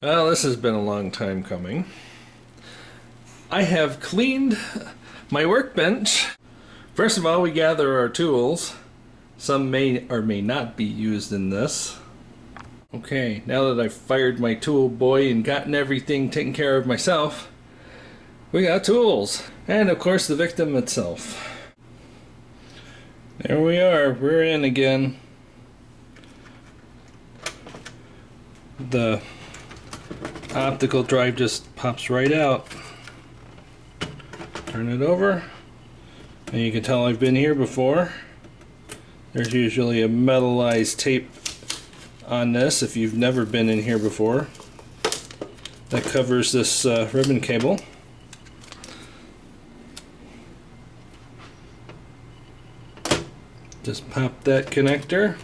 Well, this has been a long time coming. I have cleaned my workbench. First of all, we gather our tools. Some may or may not be used in this. Okay, now that I've fired my tool boy and gotten everything taken care of myself, we got tools. And of course the victim itself. There we are, we're in again. The optical drive just pops right out. Turn it over, and you can tell I've been here before. There's usually a metallized tape on this if you've never been in here before that covers this ribbon cable. Just pop that connector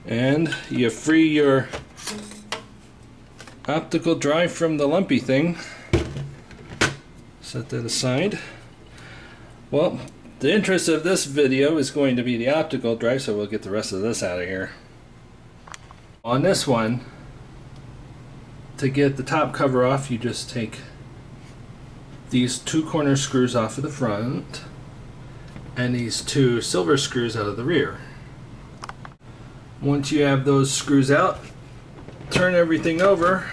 and you free your optical drive from the lumpy thing. Set that aside. Well, the interest of this video is going to be the optical drive, so we'll get the rest of this out of here. On this one, to get the top cover off, you just take these two corner screws off of the front and these two silver screws out of the rear. Once you have those screws out, turn everything over,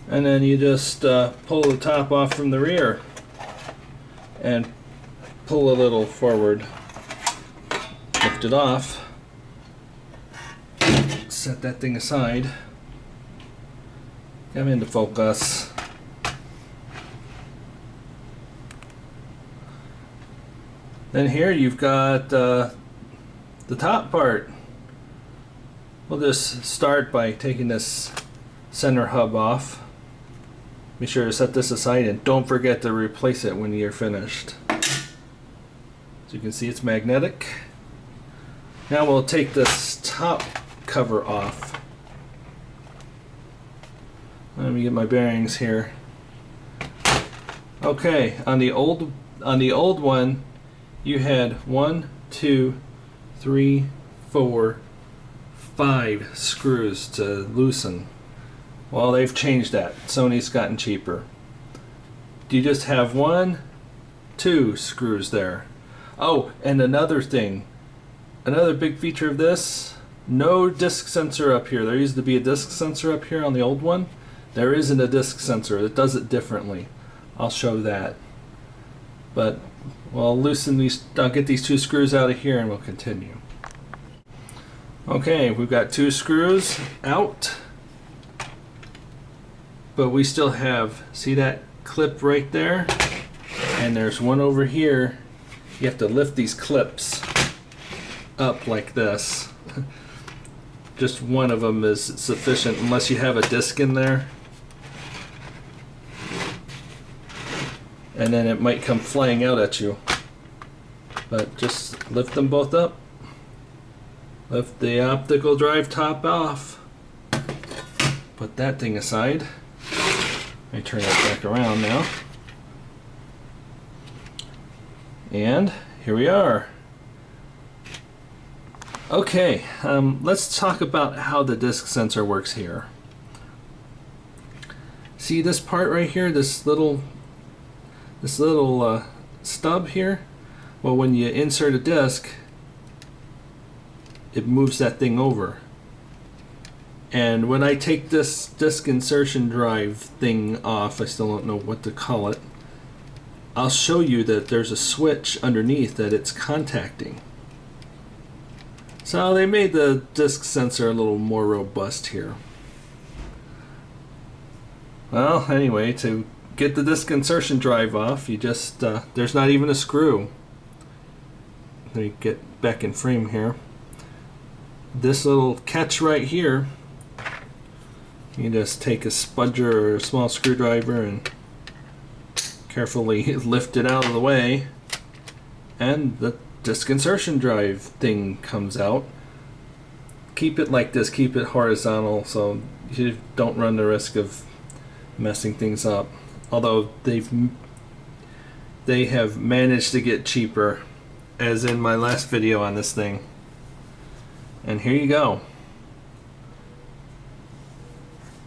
and then you just pull the top off from the rear and pull a little forward. Lift it off, set that thing aside, come into focus. Then here you've got the top part. We'll just start by taking this center hub off. Be sure to set this aside and don't forget to replace it when you're finished. As you can see, it's magnetic. Now we'll take this top cover off. Let me get my bearings here. Okay, on the old one, you had 1, 2, 3, 4, 5 screws to loosen. Well, they've changed that. Sony's gotten cheaper. You just have 1, 2 screws there. Oh, and another thing. Another big feature of this, no disc sensor up here. There used to be a disc sensor up here on the old one. There isn't a disc sensor. It does it differently. I'll show that. But we'll loosen these, I'll get these two screws out of here and we'll continue. Okay, we've got 2 screws out, but we still have, see that clip right there? And there's one over here. You have to lift these clips up like this. Just one of them is sufficient unless you have a disc in there. And then it might come flying out at you. But just lift them both up. Lift the optical drive top off. Put that thing aside. Let me turn that back around now. And here we are. Okay, let's talk about how the disc sensor works here. See this part right here, this little stub here? Well, when you insert a disc, it moves that thing over. And when I take this disc insertion drive thing off, I still don't know what to call it, I'll show you that there's a switch underneath that it's contacting. So they made the disc sensor a little more robust here. Well, anyway, to get the disc insertion drive off, you just, there's not even a screw. Let me get back in frame here. This little catch right here, you just take a spudger or a small screwdriver and carefully lift it out of the way, and the disc insertion drive thing comes out. Keep it like this, keep it horizontal so you don't run the risk of messing things up. Although they have managed to get cheaper, as in my last video on this thing. And here you go.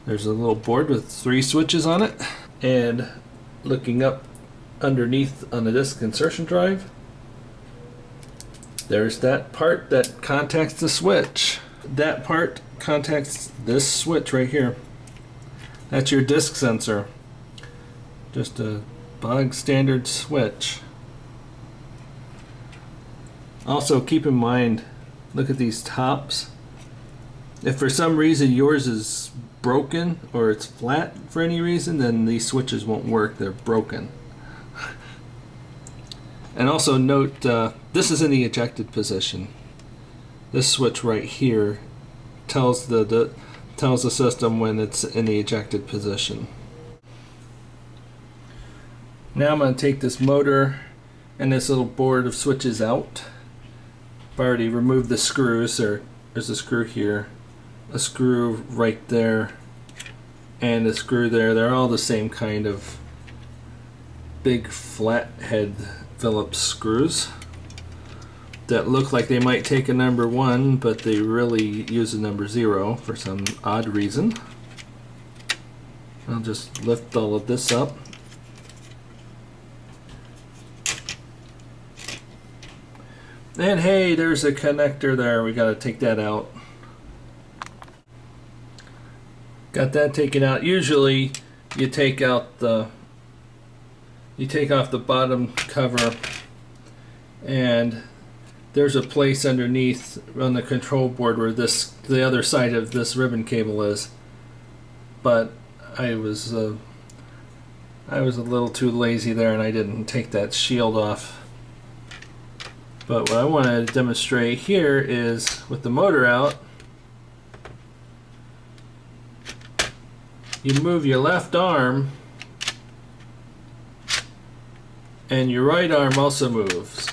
There's a little board with 3 switches on it, and looking up underneath on the disk insertion drive, there's that part that contacts the switch. That part contacts this switch right here. That's your disk sensor. Just a bog standard switch. Also keep in mind, look at these tops. If for some reason yours is broken or it's flat for any reason, then these switches won't work. They're broken. And also note, this is in the ejected position. This switch right here tells the system when it's in the ejected position. Now I'm going to take this motor and this little board of switches out. I've already removed the screws. There's a screw here, a screw right there, and a screw there. They're all the same kind of big flat head Phillips screws that look like they might take a number 1, but they really use a number 0 for some odd reason. I'll just lift all of this up. And hey, there's a connector there. We got to take that out. Got that taken out. Usually you take out you take off the bottom cover, and there's a place underneath on the control board where the other side of this ribbon cable is. But I was a little too lazy there, and I didn't take that shield off. But what I want to demonstrate here is with the motor out, you move your left arm and your right arm also moves.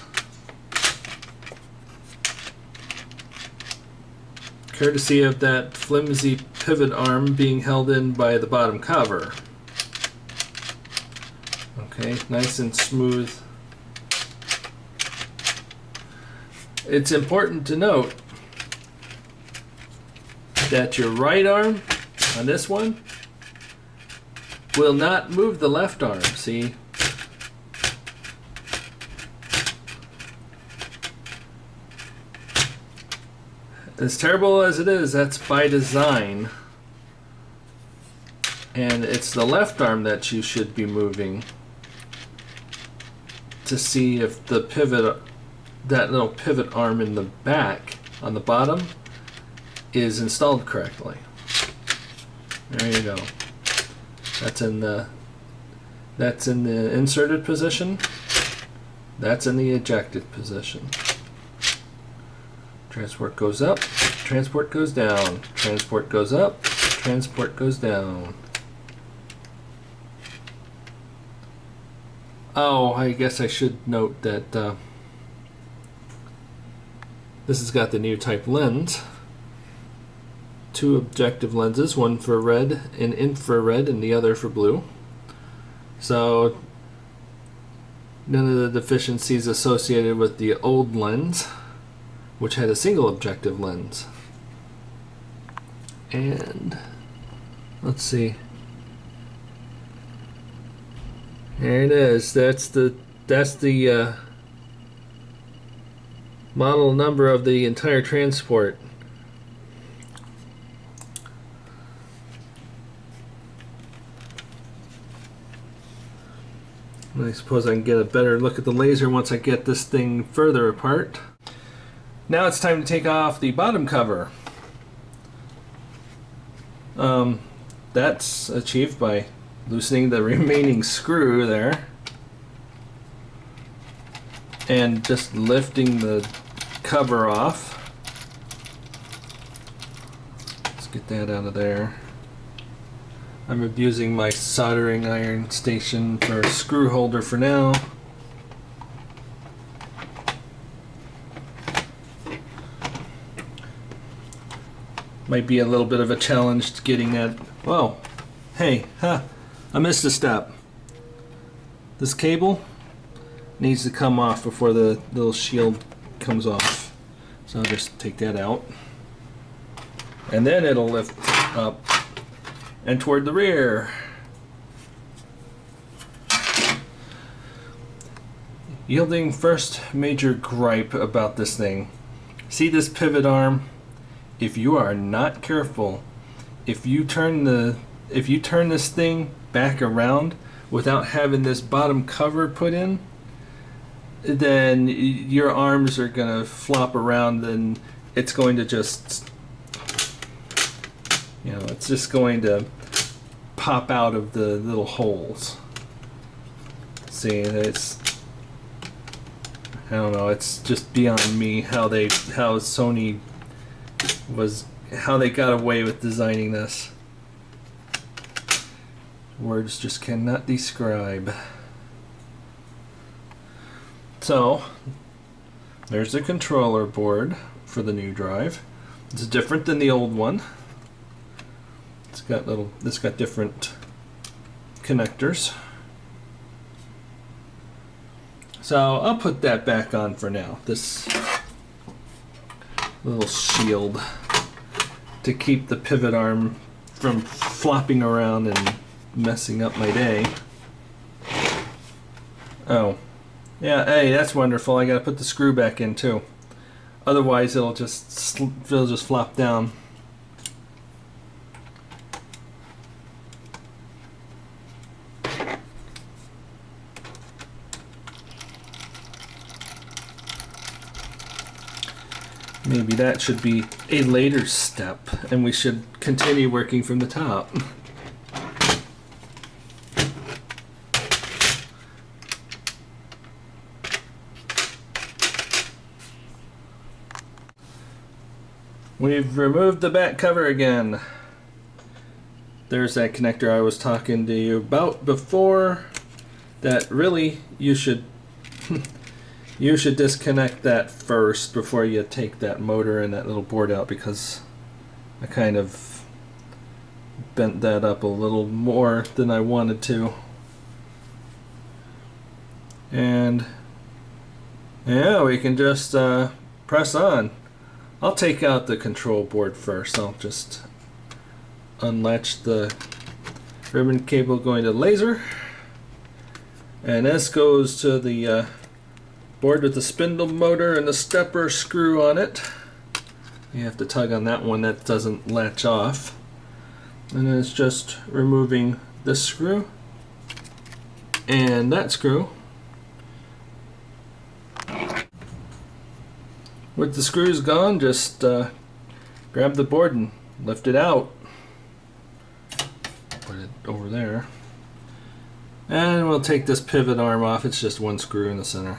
Courtesy of that flimsy pivot arm being held in by the bottom cover. Okay, nice and smooth. It's important to note that your right arm on this one will not move the left arm, see? As terrible as it is, that's by design. And it's the left arm that you should be moving to see if the pivot, that little pivot arm in the back on the bottom, is installed correctly. There you go. That's in the inserted position. That's in the ejected position. Transport goes up, transport goes down, transport goes up, transport goes down. Oh, I guess I should note that this has got the new type lens. 2 objective lenses, one for red and infrared and the other for blue. So none of the deficiencies associated with the old lens, which had a single objective lens. And let's see. There it is. That's the model number of the entire transport. I suppose I can get a better look at the laser once I get this thing further apart. Now it's time to take off the bottom cover. That's achieved by loosening the remaining screw there and just lifting the cover off. Let's get that out of there. I'm abusing my soldering iron station for a screw holder for now. Might be a little bit of a challenge getting that. Whoa, hey, I missed a step. This cable needs to come off before the little shield comes off. So I'll just take that out. And then it'll lift up. and toward the rear. Yielding first major gripe about this thing. See this pivot arm? If you are not careful, if you turn this thing back around without having this bottom cover put in, then your arms are going to flop around and it's going to just, it's just going to pop out of the little holes. See, I don't know, it's just beyond me how Sony how they got away with designing this. Words just cannot describe. So, there's the controller board for the new drive. It's different than the old one. It's got different connectors. So I'll put that back on for now. This little shield to keep the pivot arm from flopping around and messing up my day. Oh, yeah, hey, that's wonderful. I gotta put the screw back in too. Otherwise it'll just flop down. Maybe that should be a later step, and we should continue working from the top. We've removed the back cover again. There's that connector I was talking to you about before. That really, you should disconnect that first before you take that motor and that little board out, because I kind of bent that up a little more than I wanted to. And yeah, we can just press on. I'll take out the control board first. I'll just unlatch the ribbon cable going to laser, and this goes to the board with the spindle motor and the stepper screw on it. You have to tug on that one, that doesn't latch off. And then it's just removing this screw and that screw. With the screws gone, just grab the board and lift it out. Put it over there. And we'll take this pivot arm off. It's just one screw in the center.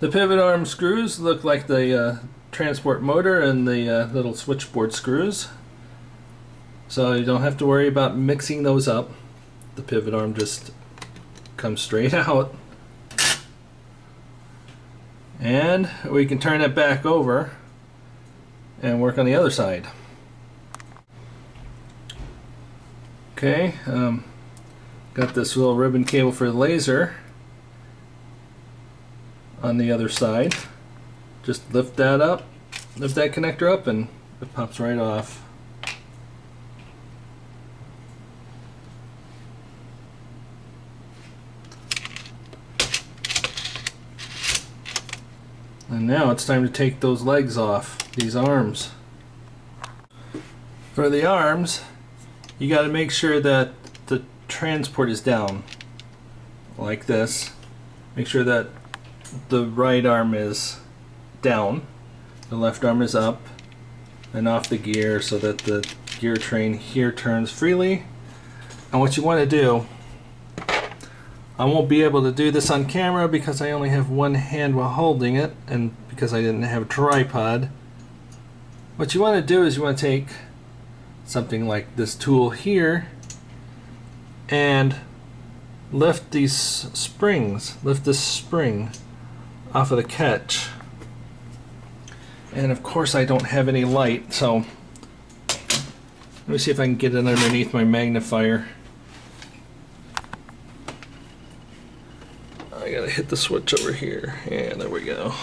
The pivot arm screws look like the transport motor and the little switchboard screws. So you don't have to worry about mixing those up. The pivot arm just comes straight out. And we can turn it back over and work on the other side. Okay, got this little ribbon cable for the laser on the other side. Just lift that up, lift that connector up, and it pops right off. And now it's time to take those legs off, these arms. For the arms, you got to make sure that the transport is down, like this. Make sure that the right arm is down, the left arm is up and off the gear so that the gear train here turns freely. And what you want to do, I won't be able to do this on camera because I only have one hand while holding it and because I didn't have a tripod. What you want to do is you want to take something like this tool here and lift these springs, lift this spring off of the catch. And of course I don't have any light, so let me see if I can get it underneath my magnifier. I gotta hit the switch over here, and there we go.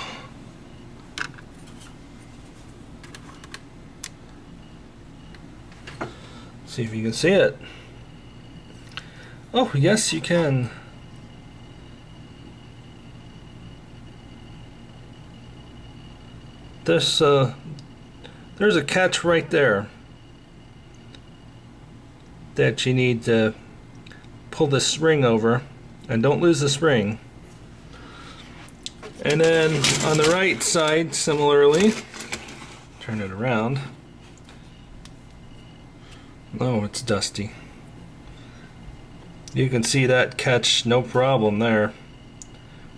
See if you can see it. Oh, yes, you can. There's a catch right there that you need to pull the spring over, and don't lose the spring. And then on the right side, similarly, turn it around. Oh, it's dusty. You can see that catch, no problem there.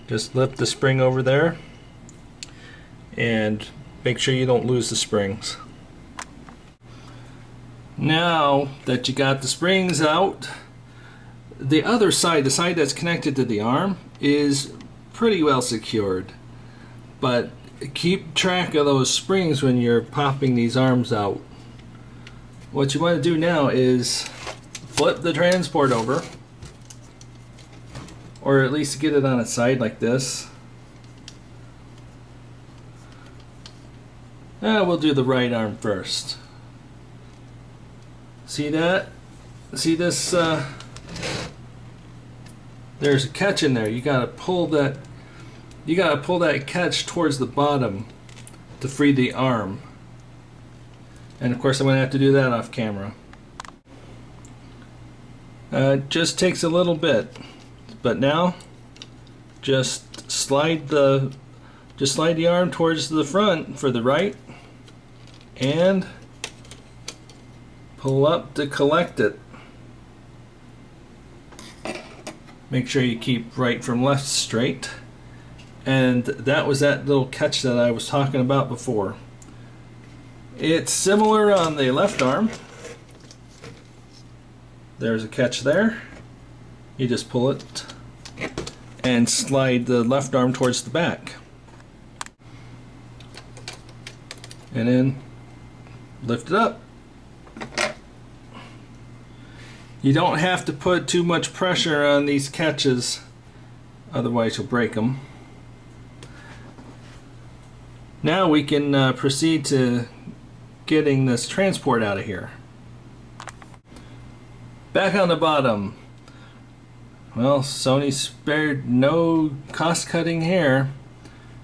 Just lift the spring over there and make sure you don't lose the springs. Now that you got the springs out, the other side, the side that's connected to the arm, is pretty well secured. But keep track of those springs when you're popping these arms out. What you want to do now is flip the transport over, or at least get it on its side like this. We'll do the right arm first. See that? See this? There's a catch in there. You gotta pull that. You gotta pull that catch towards the bottom to free the arm. And of course, I'm gonna have to do that off camera. It just takes a little bit, but now just slide the arm towards the front for the right, and pull up to collect it. Make sure you keep right from left straight. And that was that little catch that I was talking about before. It's similar on the left arm. There's a catch there. You just pull it and slide the left arm towards the back. And then lift it up. You don't have to put too much pressure on these catches, otherwise you'll break them. Now we can proceed to getting this transport out of here. Back on the bottom. Well, Sony spared no cost-cutting here.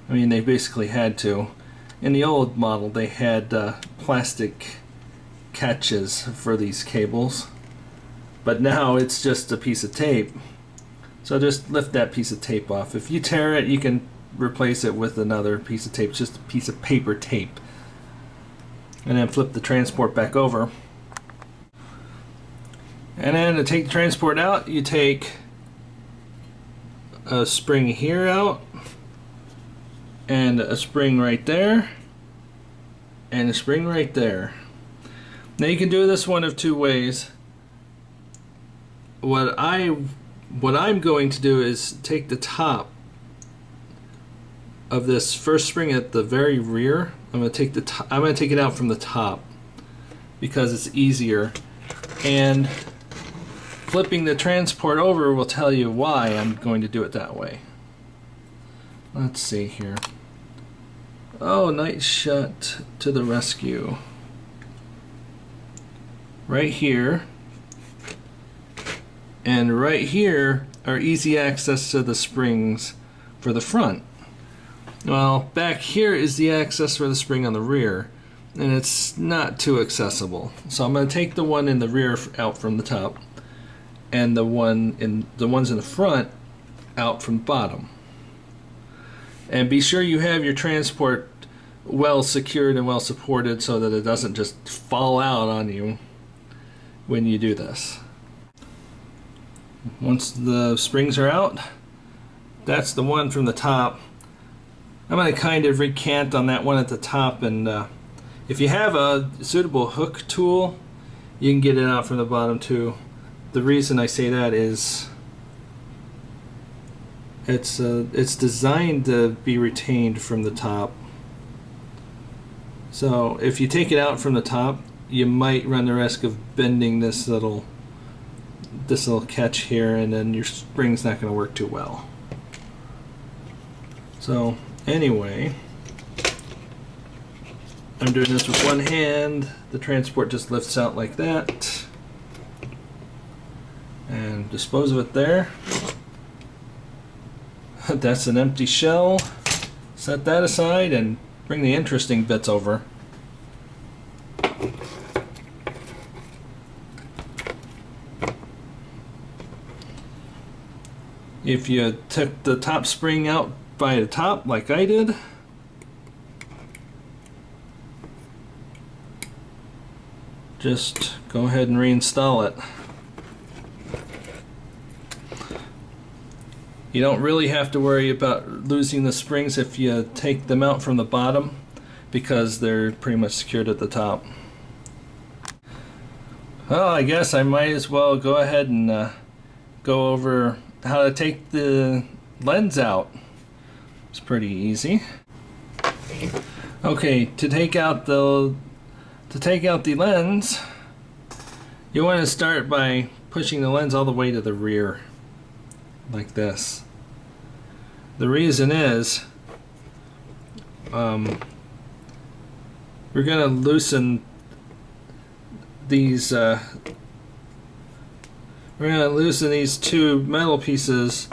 I mean, they basically had to. In the old model, they had plastic catches for these cables. But now it's just a piece of tape. So just lift that piece of tape off. If you tear it, you can replace it with another piece of tape, just a piece of paper tape. And then flip the transport back over. And then to take the transport out, you take a spring here out, and a spring right there, and a spring right there. Now you can do this one of two ways. What I'm going to do is take the top of this first spring at the very rear. I'm going to take it out from the top because it's easier, and flipping the transport over will tell you why I'm going to do it that way. Let's see here. Oh, Night Shot to the rescue. Right here and right here are easy access to the springs for the front. Well, back here is the access for the spring on the rear, and it's not too accessible. So I'm going to take the one in the rear out from the top, and the ones in the front out from the bottom. And be sure you have your transport well secured and well supported so that it doesn't just fall out on you when you do this. Once the springs are out, that's the one from the top. I'm going to kind of recant on that one at the top, and if you have a suitable hook tool, you can get it out from the bottom too. The reason I say that is it's designed to be retained from the top. So if you take it out from the top, you might run the risk of bending this little catch here, and then your spring's not going to work too well. So anyway, I'm doing this with one hand. The transport just lifts out like that. and dispose of it there. That's an empty shell. Set that aside and bring the interesting bits over. If you took the top spring out by the top like I did, just go ahead and reinstall it. You don't really have to worry about losing the springs if you take them out from the bottom, because they're pretty much secured at the top. Well, I guess I might as well go ahead and go over how to take the lens out. It's pretty easy. Okay, to take out the lens, you want to start by pushing the lens all the way to the rear, like this. The reason is we're going to loosen these two metal pieces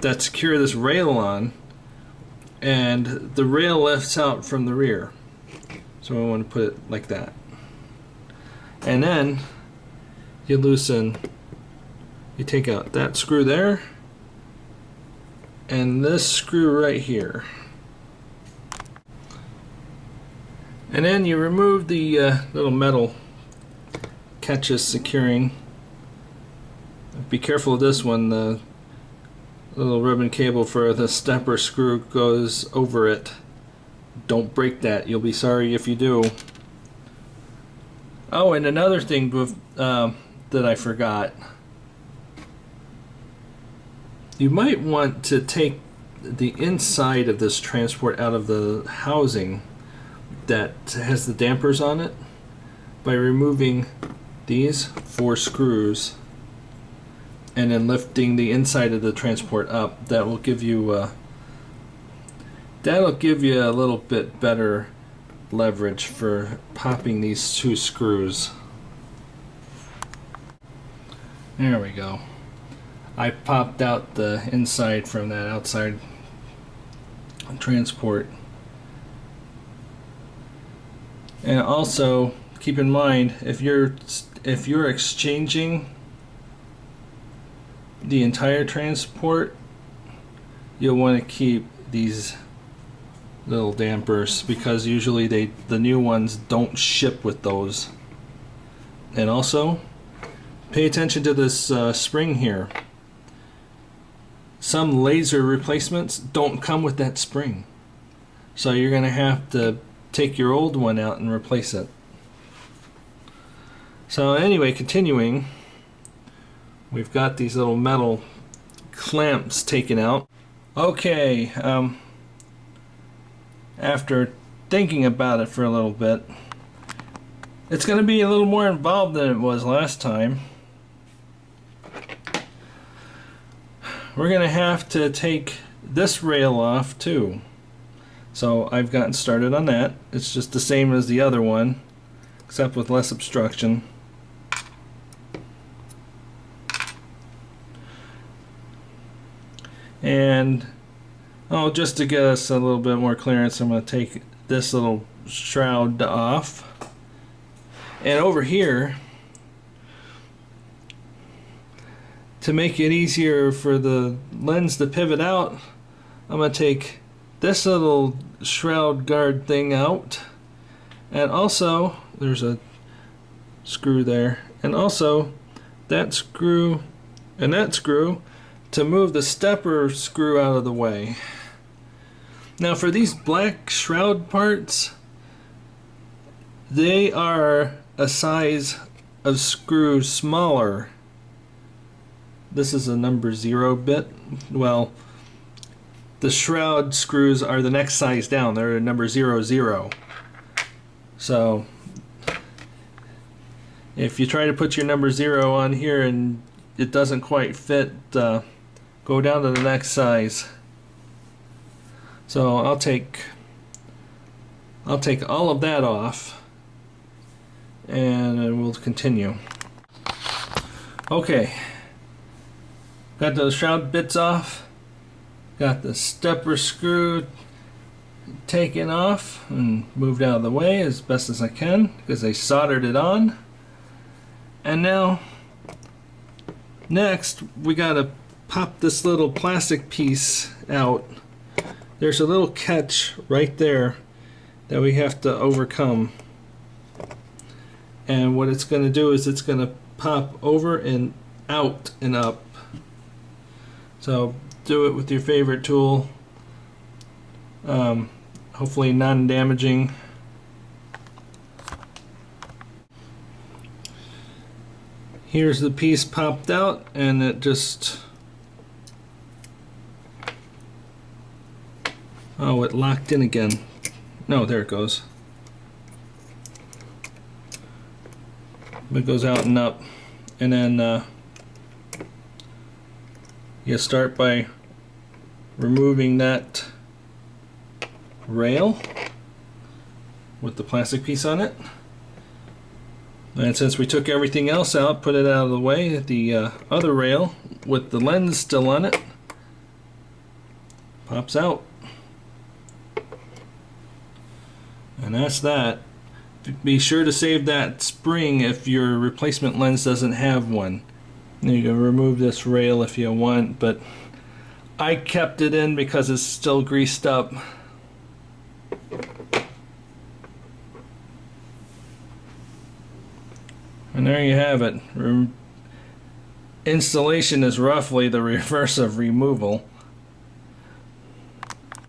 that secure this rail on, and the rail lifts out from the rear. So I want to put it like that. And then you take out that screw there and this screw right here. And then you remove the little metal catches securing. Be careful of this one. The little ribbon cable for the stepper screw goes over it. Don't break that. You'll be sorry if you do. Oh, and another thing that I forgot. You might want to take the inside of this transport out of the housing that has the dampers on it by removing these 4 screws and then lifting the inside of the transport up. That will give you a little bit better leverage for popping these 2 screws. There we go. I popped out the inside from that outside transport. And also keep in mind, if you're exchanging the entire transport, you'll want to keep these little dampers, because usually the new ones don't ship with those. And also pay attention to this spring here. Some laser replacements don't come with that spring, so you're going to have to take your old one out and replace it. So anyway, continuing, we've got these little metal clamps taken out. Okay, after thinking about it for a little bit, it's going to be a little more involved than it was last time. We're going to have to take this rail off too. So I've gotten started on that. It's just the same as the other one, except with less obstruction. And just to get us a little bit more clearance, I'm going to take this little shroud off. And over here, to make it easier for the lens to pivot out, I'm going to take this little shroud guard thing out. And also, there's a screw there. And also, that screw and that screw to move the stepper screw out of the way. Now for these black shroud parts, they are a size of screw smaller. This is a number 0 bit. Well, the shroud screws are the next size down. They're a number 00. So if you try to put your number 0 on here and it doesn't quite fit, go down to the next size. So I'll take all of that off, and we'll continue. Okay, Got those shroud bits off. Got the stepper screw taken off and moved out of the way as best as I can because I soldered it on. And now, next, we gotta pop this little plastic piece out. There's a little catch right there that we have to overcome. And what it's going to do is it's going to pop over and out and up. So do it with your favorite tool. Hopefully non-damaging. Here's the piece popped out, and it just... oh, it locked in again. No, there it goes. It goes out and up. And then you start by removing that rail with the plastic piece on it. And since we took everything else out, put it out of the way, the other rail with the lens still on it pops out. And that's that. Be sure to save that spring if your replacement lens doesn't have one. You can remove this rail if you want, but I kept it in because it's still greased up. And there you have it. Installation is roughly the reverse of removal.